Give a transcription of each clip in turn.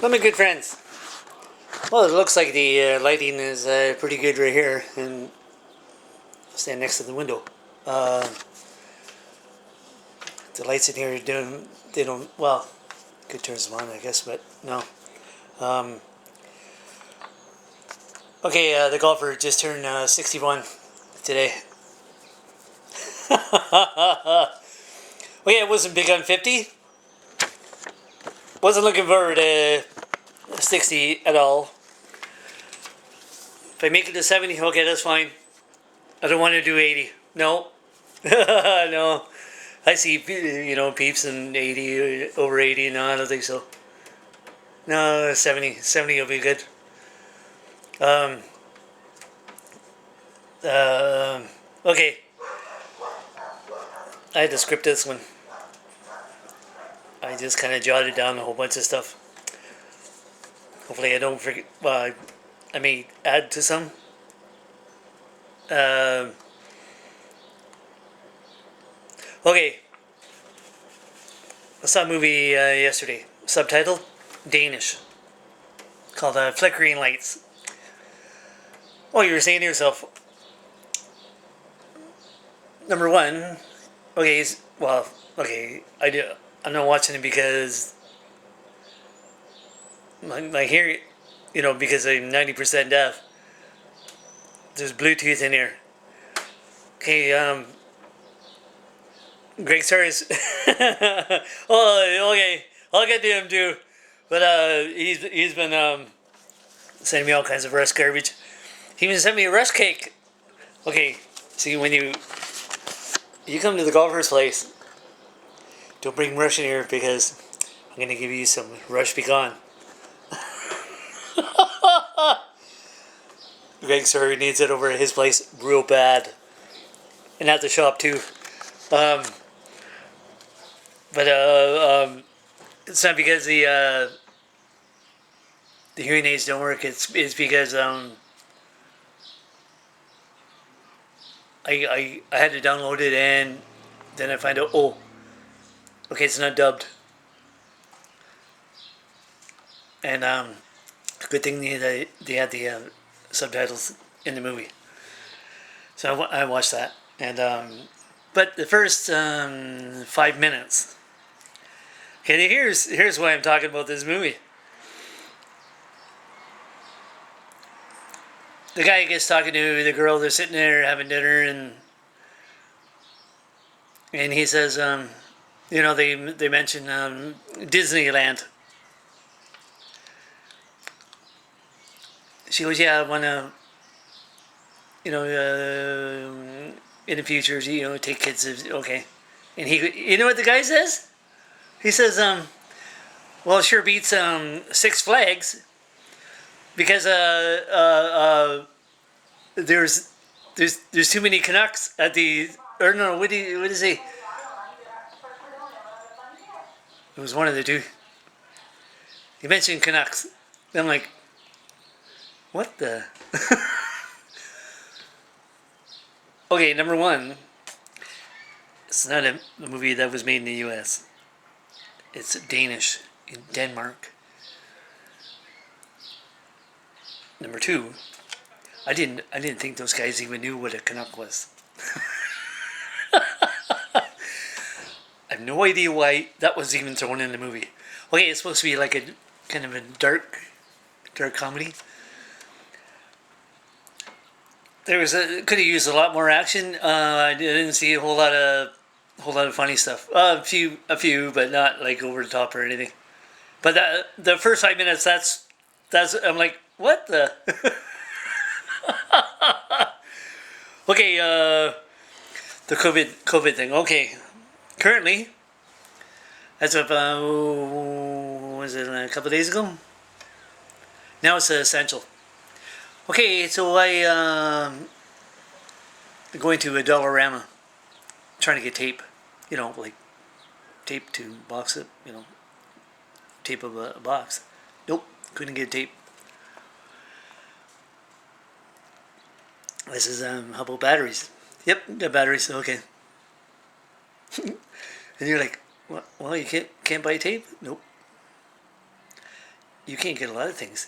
Well, my good friends. Well, it looks like the lighting is pretty good right here, and I'll stand next to the window. Uh, the lights in here they don't, well, could turn them on, I guess, but no. Um, okay, the golfer just turned 61 today. Well, yeah, it wasn't big on 50. Wasn't looking forward to 60 at all. If I make it to 70, okay, that's fine. I don't want to do 80. No. No. I see, peeps in 80, over 80. No, I don't think so. No, 70. 70 will be good. Um, uh, okay. I had to script this one. I just kind of jotted down a whole bunch of stuff. Hopefully I don't forget. Well, I may add to some. Uh, okay. I saw a movie yesterday. Subtitled Danish. Called Flickering Lights. Oh, you were saying to yourself, number one, okay, well, okay, I'm not watching it because my hearing, because I'm 90% deaf. There's Bluetooth in here. Okay, Greg Sarris. Oh, okay, I'll get to him too, but he's been sending me all kinds of Rush garbage. He even sent me a Rush cake. Okay, see when you come to the golfer's place, don't bring Rush in here because I'm gonna give you some Rush pecan. Greg Surrey needs it over at his place real bad, and at the shop too. Um, but it's not because the hearing aids don't work. It's because I had to download it and then I find out, oh, okay, it's not dubbed. And good thing they had the subtitles in the movie. So I watched that, and but the first 5 minutes. Okay, here's why I'm talking about this movie. The guy gets talking to the girl. They're sitting there having dinner, and he says, they mention Disneyland. She goes, yeah, I want to, in the future, take kids. Okay, and you know what the guy says? He says, well, it sure beats Six Flags because there's too many Canucks at the, or no, what does he? It was one of the two. He mentioned Canucks. I'm like, what the? Okay, number one, it's not a movie that was made in the U.S. It's Danish in Denmark. Number two, I didn't think those guys even knew what a Canuck was. I have no idea why that was even thrown in the movie. Okay, it's supposed to be like a kind of a dark comedy. Could have used a lot more action. I didn't see a whole lot of funny stuff. A few, but not like over the top or anything. But the first 5 minutes, that's I'm like, what the? Okay, the COVID thing. Okay, currently, as of was it a couple of days ago? Now it's essential. Okay, so I going to a Dollarama, trying to get tape, like tape to box it, tape of a box. Nope, couldn't get tape. This is how about batteries? Yep, got batteries. Okay. And you're like, well, you can't buy tape. Nope. you can't get a lot of things.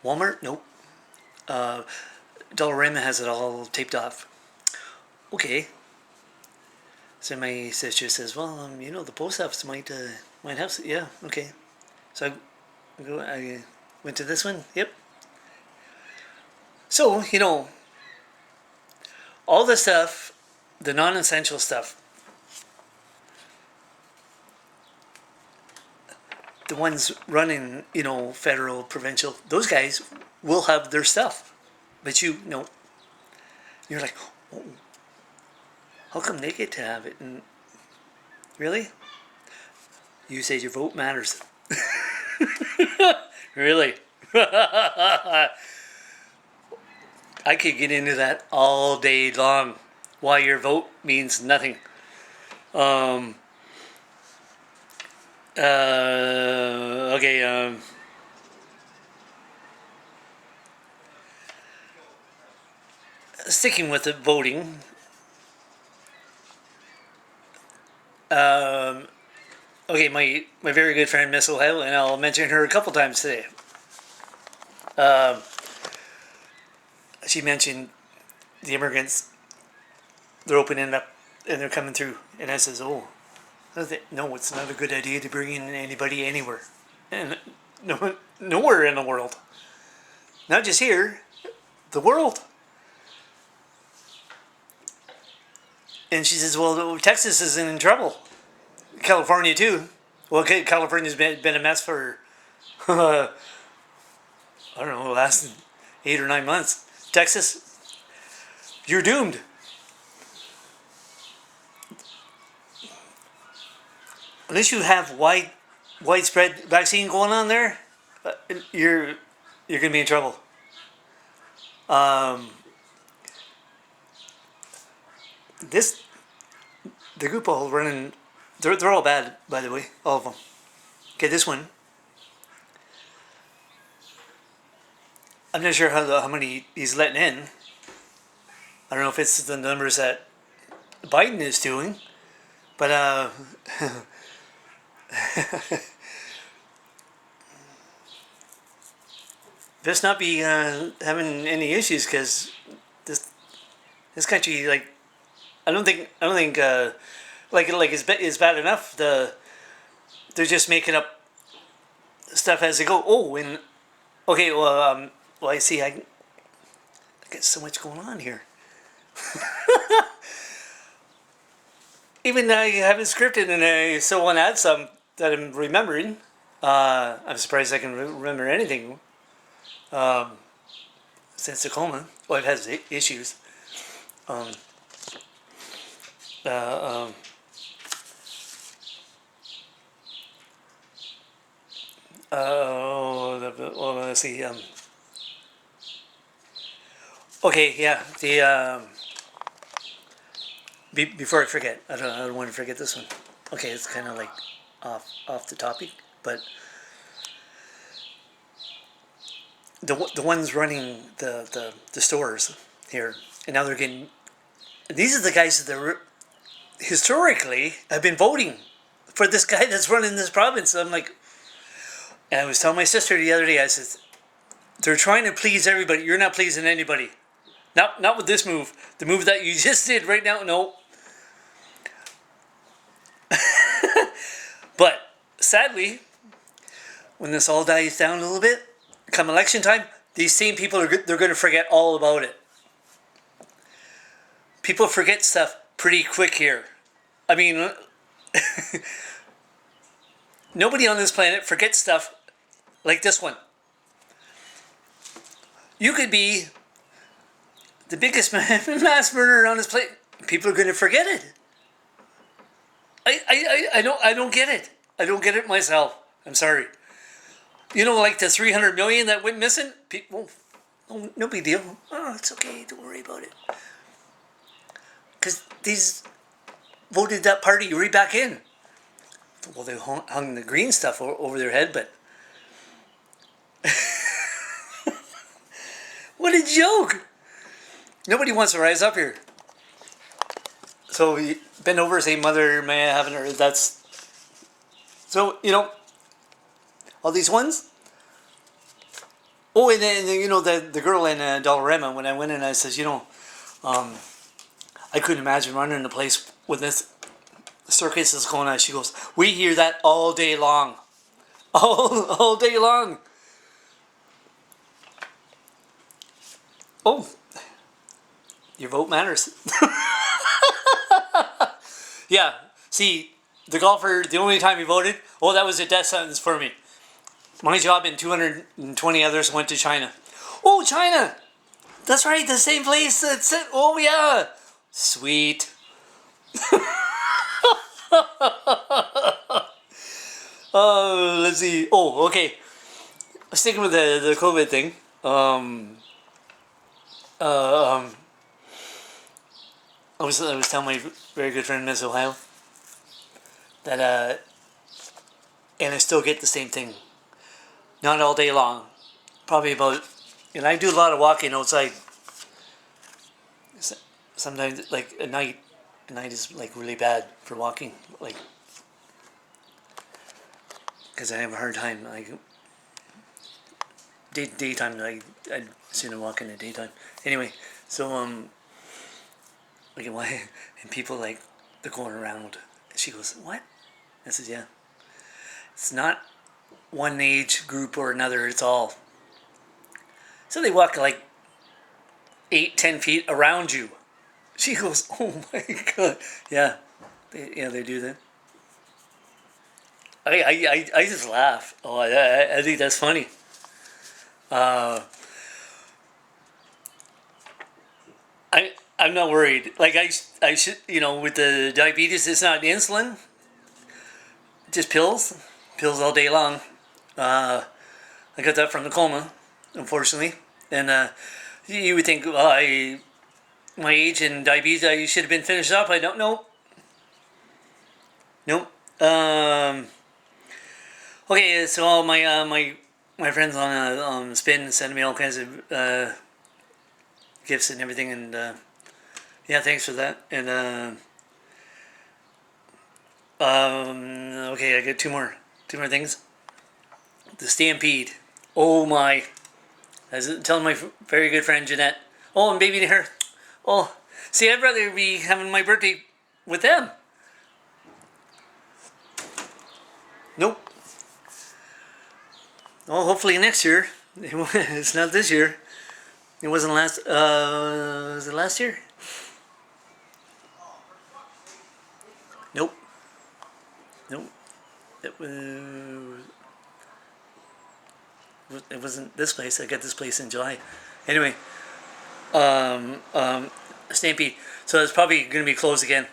Walmart, nope. Uh, Dollarama has it all taped off. Okay. So my sister says, well, the post office might have some. Yeah, okay. So I went to this one. Yep. So, all the stuff, the non-essential stuff, the ones running, federal, provincial, those guys will have their stuff. But you're like, oh, how come they get to have it? And really? You said your vote matters. Really? I could get into that all day long. Why your vote means nothing. Okay. Sticking with the voting. Okay, my very good friend Miss Ohio, and I'll mention her a couple times today. She mentioned the immigrants. They're opening up and they're coming through, and I says, "Oh, no, it's not a good idea to bring in anybody anywhere, and nowhere in the world, not just here, the world." And she says, "Well, Texas is in trouble, California too. Well, California's been a mess for I don't know, the last 8 or 9 months. Texas, you're doomed." Unless you have widespread vaccine going on there, you're gonna be in trouble. This the group all running. They're all bad, by the way, all of them. Okay, this one. I'm not sure how many he's letting in. I don't know if it's the numbers that Biden is doing, but let's not be having any issues because this country, like, I don't think like it's bad enough. They're just making up stuff as they go. Oh, and okay, well, I see. I get so much going on here. Even though I haven't scripted, and I still want to add some that I'm remembering. I'm surprised I can remember anything since Tacoma. Well, it has issues. Um, uh, um, well, let's see. Okay, yeah. Before I forget, I don't want to forget this one. Okay, it's kind of like off the topic, but the ones running the stores here, and now they're getting. These are the guys that historically have been voting for this guy that's running this province. I'm like, and I was telling my sister the other day, I said, they're trying to please everybody. You're not pleasing anybody. Not with this move. The move that you just did right now, no. But sadly, when this all dies down a little bit, come election time, these same people they're going to forget all about it. People forget stuff pretty quick here. I mean, nobody on this planet forgets stuff like this one. You could be the biggest mass murderer on this planet. People are going to forget it. I don't get it. I don't get it myself. I'm sorry. Like the 300 million that went missing? People, oh, no big deal. Oh, it's okay. Don't worry about it. Because these voted that party right back in. Well, they hung the green stuff over their head, but what a joke! Nobody wants to rise up here. So we bend over, say, "Mother, may I have an?" That's so all these ones. Oh, and then the girl in Dollarama, when I went in, I says, um, I couldn't imagine running the place with this circus is going on. She goes, we hear that all day long, all day long. Oh, your vote matters. Yeah. See, the golfer, the only time he voted, oh, that was a death sentence for me. My job and 220 others went to China. Oh, China! That's right, the same place. That's it. Oh, yeah. Sweet. Let's see. Oh, okay. Sticking with the COVID thing. Uh, um, I was telling my very good friend Miss Ohio that and I still get the same thing. Not all day long. Probably about, and I do a lot of walking outside. Sometimes like at night. At night is like really bad for walking. Like because I have a hard time. Like daytime, I'd sooner walk in the daytime. Anyway, so like why and people like they're going around. She goes, what? I says, yeah. It's not one age group or another. It's all. So they walk like 8-10 feet around you. She goes, oh my god, yeah, they do that. I just laugh. Oh, I think that's funny. Uh, I'm not worried. Like I should with the diabetes, it's not insulin, just pills all day long. I got that from the coma, unfortunately, and you would think, well, my age and diabetes, I should have been finished up. I don't know. Nope. Okay, so all my friends on Spin sending me all kinds of gifts and everything, and yeah, thanks for that. And okay, I got two more things. The Stampede. Oh my! I was telling my very good friend Jeanette. Oh, and baby her. Oh, see, I'd rather be having my birthday with them. Nope. Well, hopefully next year. It's not this year. It wasn't last. Was it last year? Nope. Nope. It was. It wasn't this place. I got this place in July. Anyway, Stampede. So it's probably going to be closed again.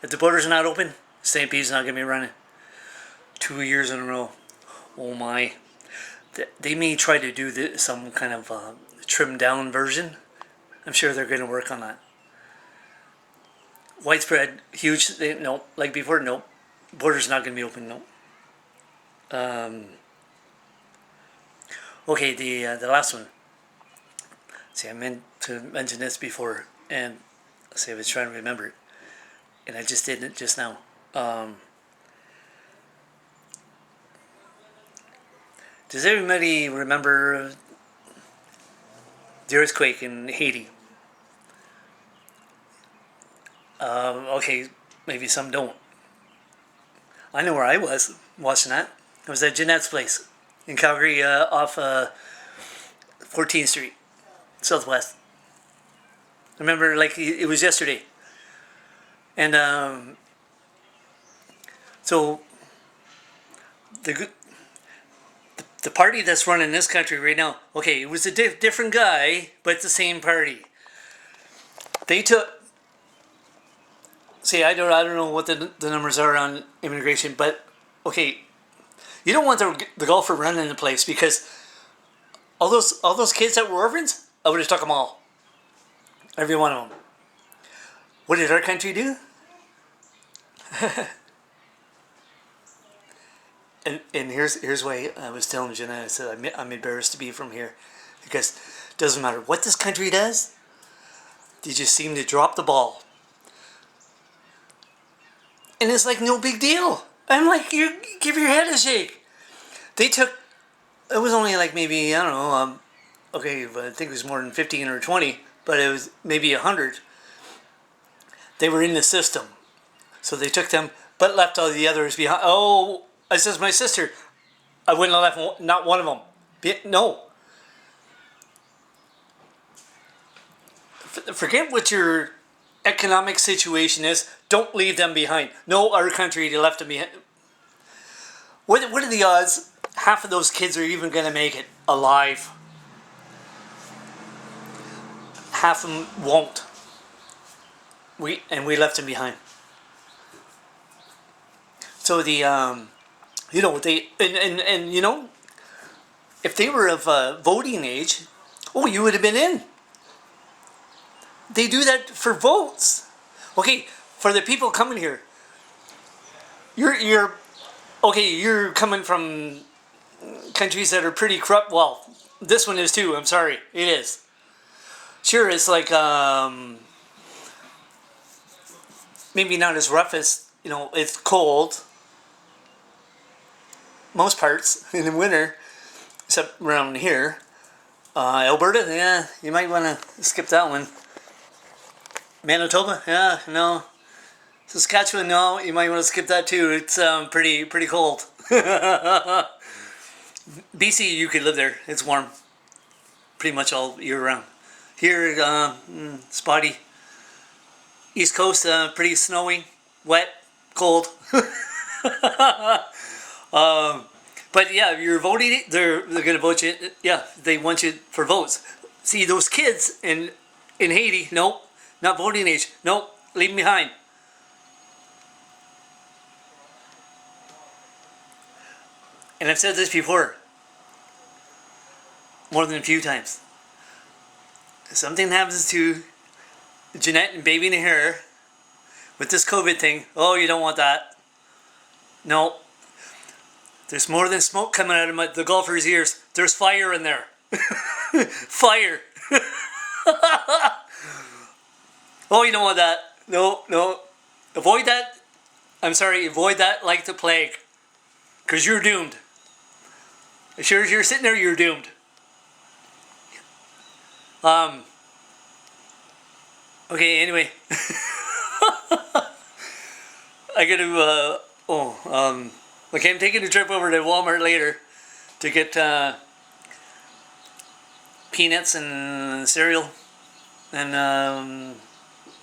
If the borders are not open, Stampede's not going to be running. 2 years in a row. Oh my. They may try to do some kind of trimmed down version. I'm sure they're going to work on that. Widespread, huge. No, like before, no. Borders not going to be open, no. Okay, the last one. See, I meant to mention this before, and see, I was trying to remember it, and I just did it just now. Does everybody remember the earthquake in Haiti? Okay, maybe some don't. I know where I was watching that. I was at Jeanette's place in Calgary, off 14th Street, Southwest. I remember like it was yesterday. And so the the party that's running this country right now, okay, it was a different guy, but it's the same party. They took. See, I don't know what the numbers are on immigration, but okay, you don't want the golfer running the place because all those kids that were orphans, I would have took them all, every one of them. What did our country do? And here's why I was telling Jenna. I said I'm embarrassed to be from here because it doesn't matter what this country does, they just seem to drop the ball. And it's like no big deal. I'm like, you give your head a shake. They took it was only like maybe, I don't know, okay, but I think it was more than 15 or 20, but it was maybe 100. They were in the system. So they took them, but left all the others behind. Oh, I says, my sister, I wouldn't have left not one of them. No. Forget what your economic situation is. Don't leave them behind. No other country they left them behind. What are the odds half of those kids are even going to make it alive? Half of them won't. We left them behind. So the you know, they and you know, if they were of voting age, oh, you would have been in. They do that for votes. Okay, for the people coming here, you're okay. You're coming from countries that are pretty corrupt. Well, this one is too. I'm sorry, it is. Sure, it's like maybe not as rough as, you know, it's cold. Most parts in the winter, except around here. Alberta, yeah, you might want to skip that one. Manitoba, yeah, no. Saskatchewan, no, you might want to skip that too. It's pretty cold. BC, you could live there. It's warm, pretty much all year round. Here, spotty. East Coast, pretty snowy, wet, cold. But yeah, you're voting. They're gonna vote you. Yeah, they want you for votes. See those kids in Haiti? Nope, not voting age. Nope, leave them behind. And I've said this before, more than a few times. If something happens to Jeanette and baby Nahir with this COVID thing, oh, you don't want that. No. There's more than smoke coming out of the golfer's ears. There's fire in there. Fire. Oh, you don't want that. No. Avoid that. I'm sorry, avoid that like the plague. Because you're doomed. As sure as you're sitting there, you're doomed. Okay, anyway. I gotta, okay, I'm taking a trip over to Walmart later to get peanuts and cereal and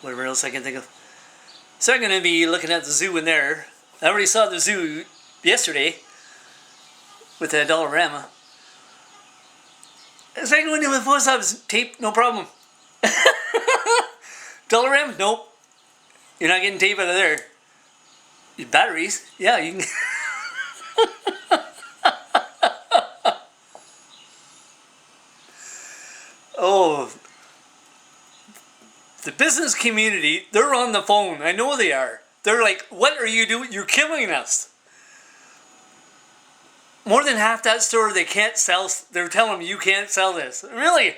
whatever else I can think of. So I'm going to be looking at the zoo in there. I already saw the zoo yesterday with the Dollarama. If I go into the post office, tape, no problem. Dollarama, nope. You're not getting tape out of there. Batteries, yeah, you can. Oh, the business community, they're on the phone. I know they are. They're like, what are you doing? You're killing us. More than half that store, they can't sell. They're telling me you can't sell this. Really?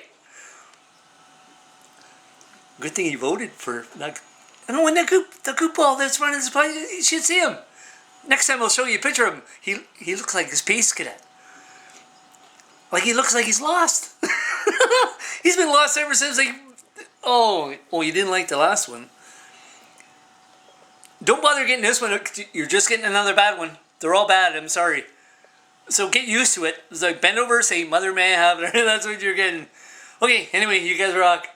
Good thing you voted for. Like, I don't know when the goopball that's running this place. You should see him. Next time I'll show you a picture of him. He looks like a space cadet. Like he looks like he's lost. He's been lost ever since they. Oh, you didn't like the last one. Don't bother getting this one. You're just getting another bad one. They're all bad. I'm sorry. So get used to it. It's like bend over, say, "Mother, may I have it?" That's what you're getting. Okay. Anyway, you guys rock.